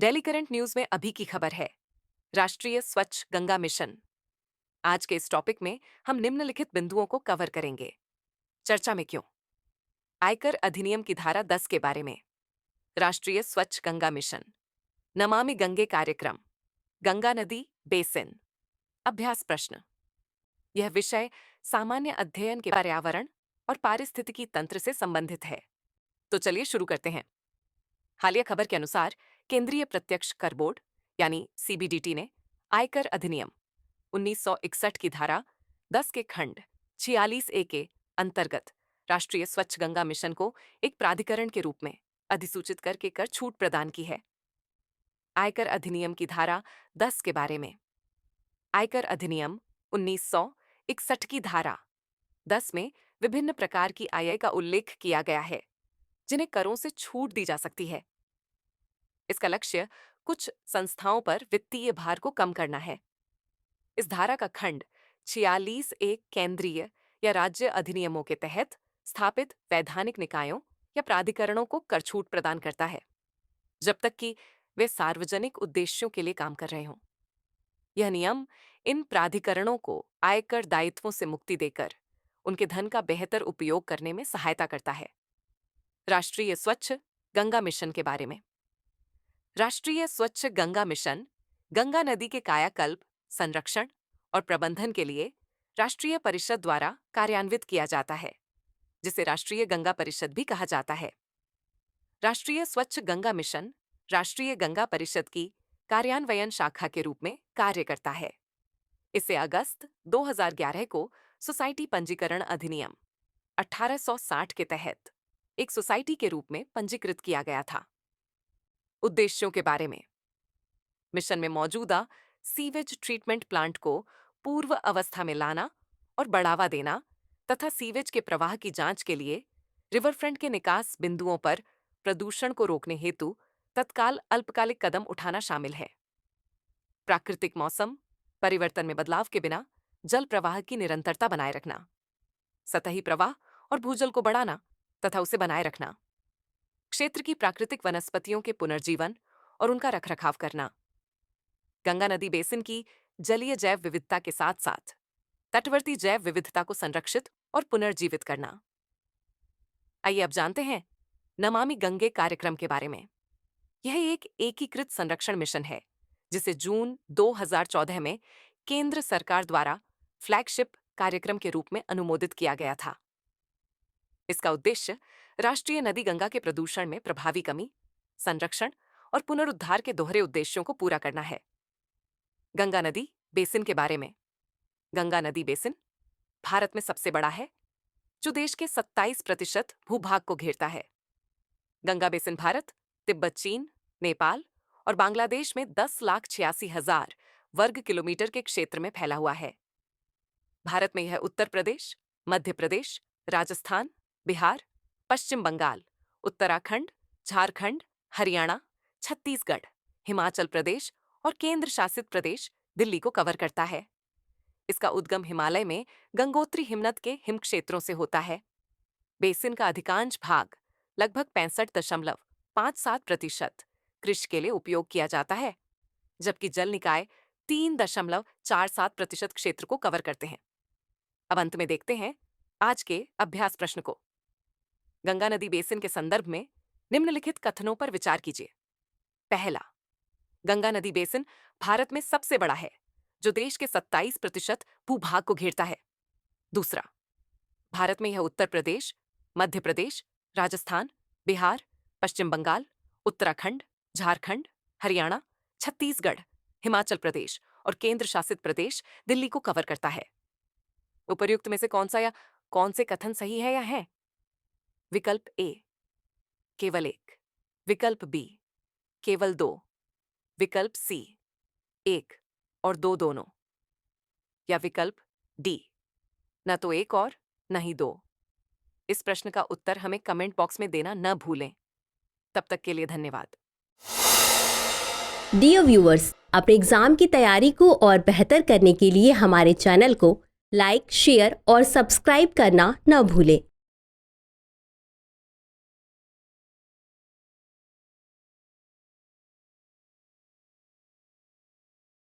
Delhi current news में अभी की खबर है। राष्ट्रीय स्वच्छ गंगा मिशन। आज के इस टॉपिक में हम निम्नलिखित बिंदुओं को कवर करेंगे। चर्चा में क्यों, आयकर अधिनियम की धारा 10 के बारे में, राष्ट्रीय स्वच्छ गंगा मिशन, नमामि गंगे कार्यक्रम, गंगा नदी बेसिन, अभ्यास प्रश्न। यह विषय सामान्य अध्ययन के पर्यावरण और पारिस्थितिकी तंत्र से संबंधित है। तो चलिए शुरू करते हैं। हालिया खबर के अनुसार केंद्रीय प्रत्यक्ष कर बोर्ड यानी सीबीडीटी ने आयकर अधिनियम 1961 की धारा 10 के खंड 46A के अंतर्गत राष्ट्रीय स्वच्छ गंगा मिशन को एक प्राधिकरण के रूप में अधिसूचित करके कर छूट प्रदान की है। आयकर अधिनियम की धारा 10 के बारे में, आयकर अधिनियम 1961 की धारा 10 में विभिन्न प्रकार की आय का उल्लेख किया गया है जिन्हें करों से छूट दी जा सकती है। इसका लक्ष्य कुछ संस्थाओं पर वित्तीय भार को कम करना है। इस धारा का खंड 46A केंद्रीय या राज्य अधिनियमों के तहत स्थापित वैधानिक निकायों या प्राधिकरणों को कर छूट प्रदान करता है, जब तक कि वे सार्वजनिक उद्देश्यों के लिए काम कर रहे हों। यह नियम इन प्राधिकरणों को आयकर दायित्वों से मुक्ति देकर उनके धन का बेहतर उपयोग करने में सहायता करता है। राष्ट्रीय स्वच्छ गंगा मिशन के बारे में, राष्ट्रीय स्वच्छ गंगा मिशन गंगा नदी के कायाकल्प, संरक्षण और प्रबंधन के लिए राष्ट्रीय परिषद द्वारा कार्यान्वित किया जाता है, जिसे राष्ट्रीय गंगा परिषद भी कहा जाता है। राष्ट्रीय स्वच्छ गंगा मिशन राष्ट्रीय गंगा परिषद की कार्यान्वयन शाखा के रूप में कार्य करता है। इसे अगस्त 2011 को सोसाइटी पंजीकरण अधिनियम 1860 के तहत एक सोसाइटी के रूप में पंजीकृत किया गया था। उद्देश्यों के बारे में, मिशन में मौजूदा सीवेज ट्रीटमेंट प्लांट को पूर्व अवस्था में लाना और बढ़ावा देना तथा सीवेज के प्रवाह की जांच के लिए रिवरफ्रंट के निकास बिंदुओं पर प्रदूषण को रोकने हेतु तत्काल अल्पकालिक कदम उठाना शामिल है। प्राकृतिक मौसम परिवर्तन में बदलाव के बिना जल प्रवाह की निरंतरता बनाए रखना, सतही प्रवाह और भूजल को बढ़ाना तथा उसे बनाए रखना, क्षेत्र की प्राकृतिक वनस्पतियों के पुनर्जीवन और उनका रखरखाव करना, गंगा नदी बेसिन की जलीय जैव विविधता के साथ साथ तटवर्ती जैव विविधता को संरक्षित और पुनर्जीवित करना। आइए अब जानते हैं नमामि गंगे कार्यक्रम के बारे में। यह एक एकीकृत संरक्षण मिशन है जिसे जून 2014 में केंद्र सरकार द्वारा फ्लैगशिप कार्यक्रम के रूप में अनुमोदित किया गया था। इसका उद्देश्य राष्ट्रीय नदी गंगा के प्रदूषण में प्रभावी कमी, संरक्षण और पुनरुद्धार के दोहरे उद्देश्यों को पूरा करना है। गंगा नदी बेसिन के बारे में, गंगा नदी बेसिन भारत में सबसे बड़ा है, जो देश के 27% भूभाग को घेरता है। गंगा बेसिन भारत, तिब्बत, चीन, नेपाल और बांग्लादेश में 10,86,000 वर्ग किलोमीटर के क्षेत्र में फैला हुआ है। भारत में यह उत्तर प्रदेश, मध्य प्रदेश, राजस्थान, बिहार, पश्चिम बंगाल, उत्तराखंड, झारखंड, हरियाणा, छत्तीसगढ़, हिमाचल प्रदेश और केंद्र शासित प्रदेश दिल्ली को कवर करता है। इसका उद्गम हिमालय में गंगोत्री हिमनद के हिम क्षेत्रों से होता है। बेसिन का अधिकांश भाग लगभग 65.57% कृषि के लिए उपयोग किया जाता है, जबकि जल निकाय 3.47% क्षेत्र को कवर करते हैं। अब अंत में देखते हैं आज के अभ्यास प्रश्न को। गंगा नदी बेसिन के संदर्भ में निम्नलिखित कथनों पर विचार कीजिए। पहला, गंगा नदी बेसिन भारत में सबसे बड़ा है, जो देश के 27% भूभाग को घेरता है। दूसरा, भारत में यह उत्तर प्रदेश, मध्य प्रदेश, राजस्थान, बिहार, पश्चिम बंगाल, उत्तराखंड, झारखंड, हरियाणा, छत्तीसगढ़, हिमाचल प्रदेश और केंद्र शासित प्रदेश दिल्ली को कवर करता है। उपर्युक्त में से कौन सा या कौन से कथन सही है या है? विकल्प ए केवल 1, विकल्प बी केवल 2, विकल्प सी 1 और 2 दोनों, या विकल्प डी न तो 1 और न ही 2। इस प्रश्न का उत्तर हमें कमेंट बॉक्स में देना न भूलें। तब तक के लिए धन्यवाद। डियर व्यूअर्स, अपने एग्जाम की तैयारी को और बेहतर करने के लिए हमारे चैनल को लाइक, शेयर और सब्सक्राइब करना न भूलें।